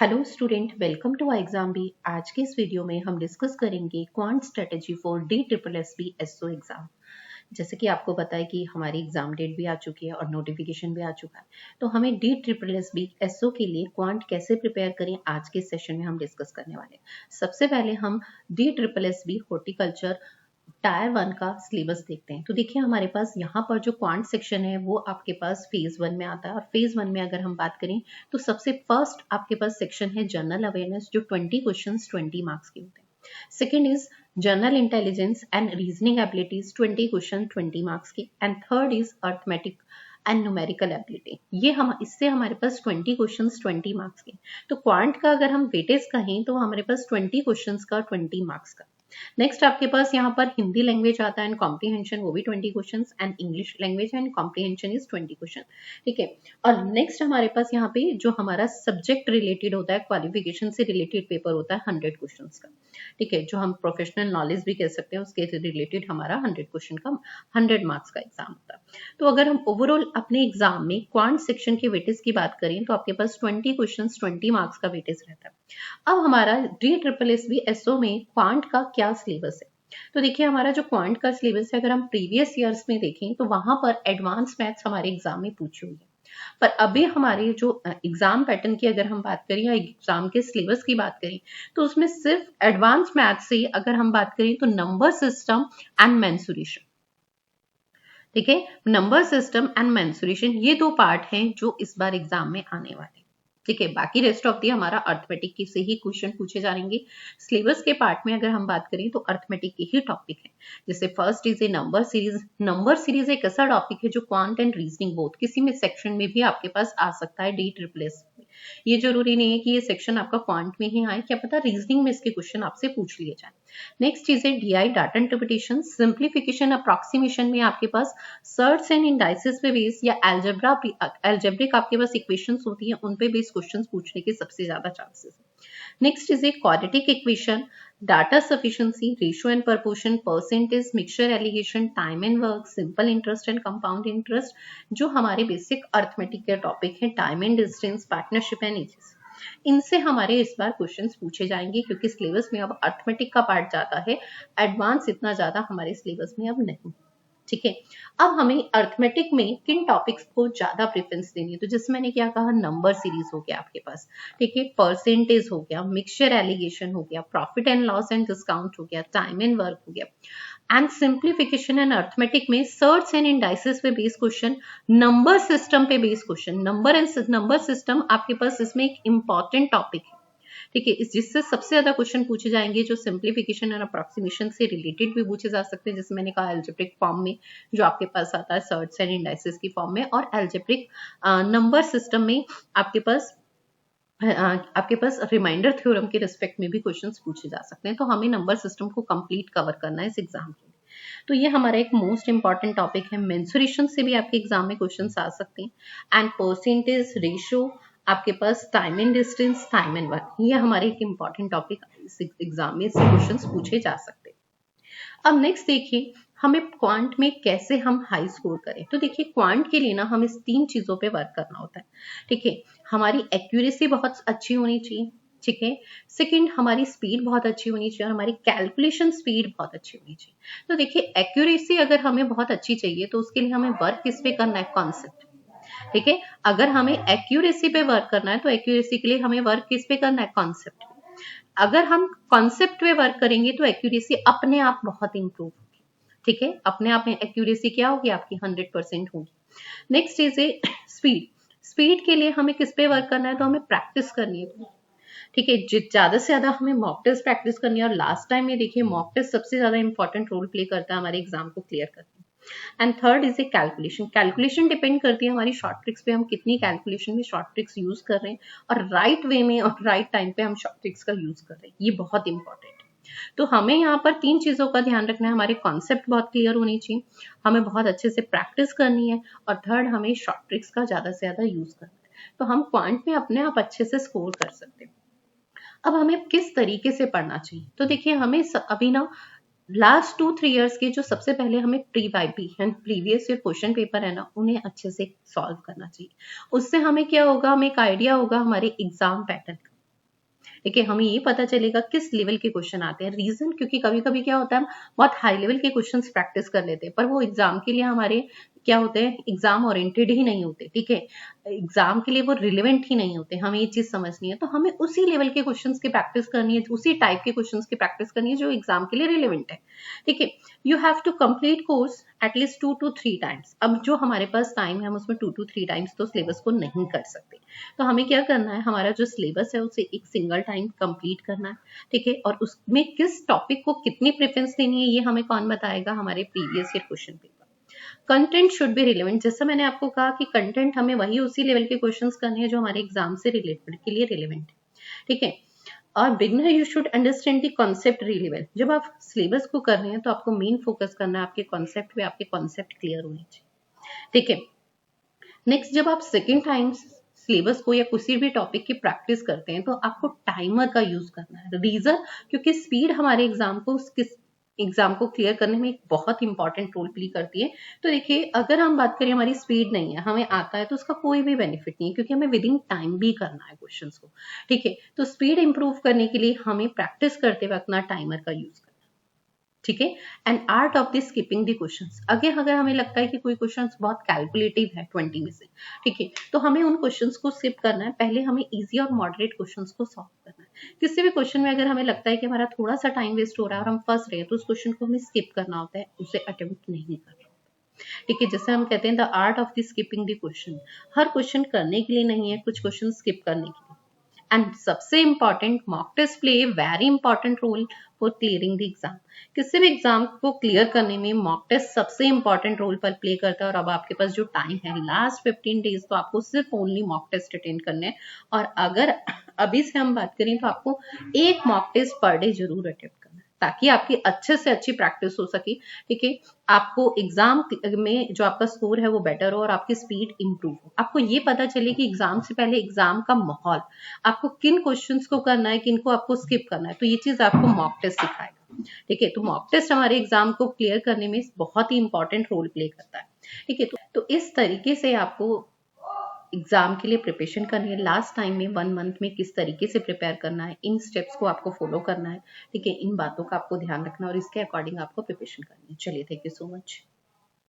Hello student, welcome to exam B. आज के इस वीडियो में हम डिस्कस करेंगे quant strategy for DSSB SO exam. जैसे कि आपको पता है कि हमारी एग्जाम डेट भी आ चुकी है और नोटिफिकेशन भी आ चुका है, तो हमें DSSB SO के लिए क्वांट कैसे प्रिपेयर करें आज के सेशन में हम डिस्कस करने वाले हैं। सबसे पहले हम DSSB हॉर्टिकल्चर टायर 1 का सिलेबस देखते हैं। तो देखिए हमारे पास यहाँ पर जो क्वांट सेक्शन है वो आपके पास फेज 1 में आता है, और फेज 1 में अगर हम बात करें तो सबसे फर्स्ट आपके पास सेक्शन है जनरल अवेयरनेस, जो 20 क्वेश्चंस 20 मार्क्स के होते हैं। Second is general intelligence and reasoning abilities, 20 question 20 marks के। And third is arithmetic and numerical ability, ये हम इससे हमारे पास 20 क्वेश्चंस 20 मार्क्स के। तो क्वांट का अगर हम वेटेज कहें तो हमारे पास 20 क्वेश्चंस का 20 मार्क्स का। नेक्स्ट आपके पास यहाँ पर हिंदी लैंग्वेज आता है एंड कॉम्प्रीहेंशन, वो भी 20 questions, and English language and comprehension is 20 question. ठीक है। और नेक्स्ट हमारे पास यहाँ पे जो हमारा सब्जेक्ट रिलेटेड होता है, क्वालिफिकेशन से रिलेटेड पेपर होता है 100 क्वेश्चंस का। ठीक है, जो हम प्रोफेशनल नॉलेज भी कह सकते हैं, उसके रिलेटेड हमारा 100 क्वेश्चन का 100 मार्क्स का एग्जाम होता है। तो अगर हम ओवरऑल अपने एग्जाम में क्वांट सेक्शन के वेटेज की बात करें तो आपके पास 20 क्वेश्चंस 20 मार्क्स का वेटेज रहता है। अब हमारा DSSB SO में क्वांट का क्या सिलेबस है, तो देखिए हमारा जो क्वांट का सिलेबस है, अगर हम प्रीवियस ईयर्स में देखें तो वहां पर एडवांस मैथ्स हमारे एग्जाम में पूछी हुई है। पर अभी हमारे जो एग्जाम पैटर्न की अगर हम बात करें या एग्जाम के सिलेबस की बात करें तो उसमें सिर्फ एडवांस मैथ्स से अगर हम बात करें तो नंबर सिस्टम एंड मेंसुरेशन, ठीक है, नंबर सिस्टम एंड मेंसुरेशन, ये दो पार्ट हैं जो इस बार एग्जाम में आने वाले। ठीक है, बाकी रेस्ट ऑफ दी हमारा अर्थमेटिक की से ही क्वेश्चन पूछे जाएंगे। सिलेबस के पार्ट में अगर हम बात करें तो अर्थमेटिक के ही टॉपिक है। जैसे first is a number series. Number series एक ऐसा टॉपिक है जो क्वांट एंड रीजनिंग बोथ किसी में सेक्शन में भी आपके पास आ सकता है DSSB। ये जरूरी नहीं है कि ये सेक्शन आपका क्वांट में ही आए, क्या पता रीजनिंग में इसके क्वेश्चन आपसे पूछ लिए जाए। नेक्स्ट चीज है DI data interpretation, simplification approximation में आपके पास सर्ट्स एंड इंडाइसेस पे बेस या एल्जेब्रिक आपके पास इक्वेशंस होती है, उन पे बेस क्वेश्चंस पूछने के सबसे ज्यादा चांसेस है। Next is a quadratic equation, data sufficiency, ratio and proportion, percentage, mixture alligation, time and work, simple interest and compound interest, जो हमारे बेसिक अर्थमेटिक के टॉपिक है। Time and distance, partnership and ages, इनसे हमारे इस बार questions पूछे जाएंगे, क्योंकि सिलेबस में अब अर्थमेटिक का पार्ट ज्यादा है, एडवांस इतना ज्यादा हमारे सिलेबस में अब नहीं। ठीक है, अब हमें अर्थमेटिक में किन टॉपिक्स को ज्यादा प्रेफरेंस देनी है, तो जैसे मैंने क्या कहा, नंबर सीरीज हो गया आपके पास, ठीक है, परसेंटेज हो गया, मिक्सचर एलिगेशन हो गया, profit and loss and discount हो गया, टाइम एंड वर्क हो गया। एंड सिंप्लीफिकेशन एंड अर्थमेटिक में सर्ट्स एंड इंडाइसेस पे बेस्ड क्वेश्चन, नंबर सिस्टम पे बेस्ड क्वेश्चन। नंबर सिस्टम आपके पास इसमें एक इंपॉर्टेंट टॉपिक है। ठीक है, जिससे सबसे ज्यादा क्वेश्चन पूछे जाएंगे, जो सिंप्लीफिकेशन और अप्रॉक्सीमेशन से रिलेटेड भी पूछे जा सकते हैं, जैसे मैंने कहा एल्जेब्रिक फॉर्म में जो आपके पास आता है सर्ट्स एंड इंडाइसेस की फॉर्म में, और एल्जेब्रिक नंबर सिस्टम में आपके पास रिमाइंडर थ्योरम के रिस्पेक्ट में भी क्वेश्चंस पूछे जा सकते हैं। तो हमें नंबर सिस्टम को कंप्लीट कवर करना है इस एग्जाम के लिए। तो ये हमारा एक मोस्ट इंपॉर्टेंट टॉपिक है। मेंसुरेशन से भी आपके एग्जाम में क्वेश्चंस आ सकते हैं, एंड परसेंटेज, रेशियो, आपके पास time and distance, time and work, ये हमारे एक इंपॉर्टेंट टॉपिक एग्जाम में से क्वेश्चंस पूछे जा सकते हैं। अब नेक्स्ट देखिए हमें क्वांट में कैसे हम हाई स्कोर करें। तो देखिए क्वांट के लिए ना हमें 3 चीजों पे वर्क करना होता है। ठीक है, हमारी एक्यूरेसी बहुत अच्छी होनी चाहिए। ठीक है, सेकंड हमारी स्पीड बहुत अच्छी होनी चाहिए, और हमारी कैलकुलेशन स्पीड बहुत अच्छी होनी चाहिए। तो देखिए एक्यूरेसी अगर हमें बहुत अच्छी चाहिए तो उसके लिए हमें वर्क किस पे करना है, कॉन्सेप्ट। ठीक है, अगर हमें एक्यूरेसी पे वर्क करना है तो एक्यूरेसी के लिए हमें वर्क किस पे करना है, कॉन्सेप्ट। अगर हम कॉन्सेप्ट पे वर्क करेंगे तो एक्यूरेसी अपने आप बहुत इंप्रूव होगी। ठीक है, अपने आप में एक्यूरेसी क्या होगी, आपकी 100% होगी। Next is A speed. Speed के लिए हमें किस पे वर्क करना है, तो हमें प्रैक्टिस करनी है। ठीक है, ज्यादा से ज्यादा हमें मॉक टेस्ट प्रैक्टिस करनी है, और लास्ट टाइम में देखिए मॉक टेस्ट सबसे ज्यादा इंपॉर्टेंट रोल प्ले करता है हमारे एग्जाम को क्लियर करने में। And third is a calculation. Calculation depend करती है हमारी शॉर्ट ट्रिक्स पे, हम कितनी कैलकुलेशन में शॉर्ट ट्रिक्स यूज कर रहे हैं, और राइट वे में और राइट टाइम पे हम शॉर्ट ट्रिक्स का यूज कर रहे हैं, ये बहुत इंपॉर्टेंट है। तो हमें यहाँ पर 3 चीजों का ध्यान रखना है। हमारे कॉन्सेप्ट बहुत क्लियर होनी चाहिए, हमें बहुत अच्छे से प्रैक्टिस करनी है, और थर्ड हमें शॉर्ट ट्रिक्स का ज्यादा से ज्यादा यूज करना है, तो हम क्वांट में अपने आप अच्छे से स्कोर कर सकते हैं। अब हमें किस तरीके से पढ़ना चाहिए, तो देखिए हमें अभी ना लास्ट 2-3 इयर्स के जो सबसे पहले हमें pre-YP and previous year question paper है ना, उन्हें अच्छे से सॉल्व करना चाहिए। उससे हमें क्या होगा, हमें एक आइडिया होगा हमारे एग्जाम पैटर्न का। ठीक है, हमें ये पता चलेगा किस लेवल के क्वेश्चन आते हैं। रीजन, क्योंकि कभी कभी क्या होता है, हम बहुत हाई लेवल के क्वेश्चंस प्रैक्टिस कर लेते हैं, पर वो एग्जाम के लिए हमारे क्या होते हैं, एग्जाम ओरिएंटेड ही नहीं होते। ठीक है, एग्जाम के लिए वो रिलेवेंट ही नहीं होते, हमें ये चीज समझनी है। तो हमें उसी लेवल के क्वेश्चंस की प्रैक्टिस करनी है, उसी टाइप के क्वेश्चंस की प्रैक्टिस करनी है जो एग्जाम के लिए रिलेवेंट है। ठीक है, you have to complete course at least 2 to 3 times. अब जो हमारे पास टाइम है, हम उसमें 2 to 3 टाइम्स तो सिलेबस को नहीं कर सकते। तो हमें क्या करना है, हमारा जो सिलेबस है उसे एक सिंगल टाइम कंप्लीट करना है। ठीक है, और उसमें किस टॉपिक को कितनी प्रेफरेंस देनी है, ये हमें कौन बताएगा, हमारे previous year question paper. Content should be relevant, जैसा मैंने आपको कहा कि कंटेंट हमें वही उसी लेवल के क्वेश्चंस करने हैं जो हमारे एग्जाम से रिलेटेड के लिए रिलेवेंट है। ठीक है, और beginner you should understand the concept really well. जब आप सिलेबस को कर रहे हैं तो आपको मेन फोकस करना है आपके कॉन्सेप्ट पे, आपके कॉन्सेप्ट क्लियर होने चाहिए। ठीक है, नेक्स्ट, जब आप सेकेंड टाइम सिलेबस को या किसी भी टॉपिक की प्रैक्टिस करते हैं तो आपको टाइमर का यूज करना है। रीजन, क्योंकि स्पीड हमारे एग्जाम को क्लियर करने में एक बहुत इंपॉर्टेंट रोल प्ले करती है। तो देखिए, अगर हम बात करें हमारी स्पीड नहीं है, हमें आता है, तो उसका कोई भी बेनिफिट नहीं है, क्योंकि हमें विद इन टाइम भी करना है क्वेश्चंस को। ठीक है, तो स्पीड इंप्रूव करने के लिए हमें प्रैक्टिस करते वक्त अपना टाइमर का यूज करना। ठीक है, and art of the skipping the questions. अगर हमें लगता है कि कोई क्वेश्चंस बहुत कैलकुलेटिव है 20 में से, ठीक है, तो हमें उन क्वेश्चंस को स्किप करना है। पहले हमें इजी और मॉडरेट क्वेश्चंस को सॉल्व करना है। किसी भी क्वेश्चन में अगर हमें लगता है कि हमारा थोड़ा सा टाइम वेस्ट हो रहा है और हम फंस रहे हैं, तो उस क्वेश्चन को हमें स्किप करना होता है, उसे अटेम्प्ट नहीं करना। ठीक है, जैसे हम कहते हैं the art of the skipping the question. Her question करने के लिए नहीं है, कुछ क्वेश्चन स्किप करने के लिए। एंड सबसे important, mock test play very important role for clearing the exam. किसी भी एग्जाम को क्लियर करने में मॉक टेस्ट सबसे इंपॉर्टेंट रोल पर प्ले करता है। और अब आपके पास जो टाइम है लास्ट 15 डेज, तो आपको सिर्फ ओनली मॉक टेस्ट अटेंड करने हैं। और अगर अभी से हम बात करें तो आपको एक मॉक टेस्ट पर डे जरूर अटेंड करना है, ताकि आपकी अच्छे से अच्छी प्रैक्टिस हो सके। ठीक है, आपको एग्जाम में जो आपका स्कोर है वो बेटर हो और आपकी स्पीड इंप्रूव हो। आपको ये पता चले कि एग्जाम से पहले एग्जाम का माहौल, आपको किन क्वेश्चंस को करना है, किन को आपको स्किप करना है, तो ये चीज आपको मॉक टेस्ट सिखाएगा। ठीक है, तो मॉक टेस्ट हमारे एग्जाम को क्लियर करने में बहुत ही इंपॉर्टेंट रोल प्ले करता है। ठीक है, तो इस तरीके से आपको एग्जाम के लिए प्रिपरेशन करनी है। लास्ट टाइम में 1 मंथ में किस तरीके से प्रिपेयर करना है, इन स्टेप्स को आपको फॉलो करना है। ठीक है, इन बातों का आपको ध्यान रखना और इसके अकॉर्डिंग आपको प्रिपरेशन करनी है। चलिए, थैंक यू सो मच।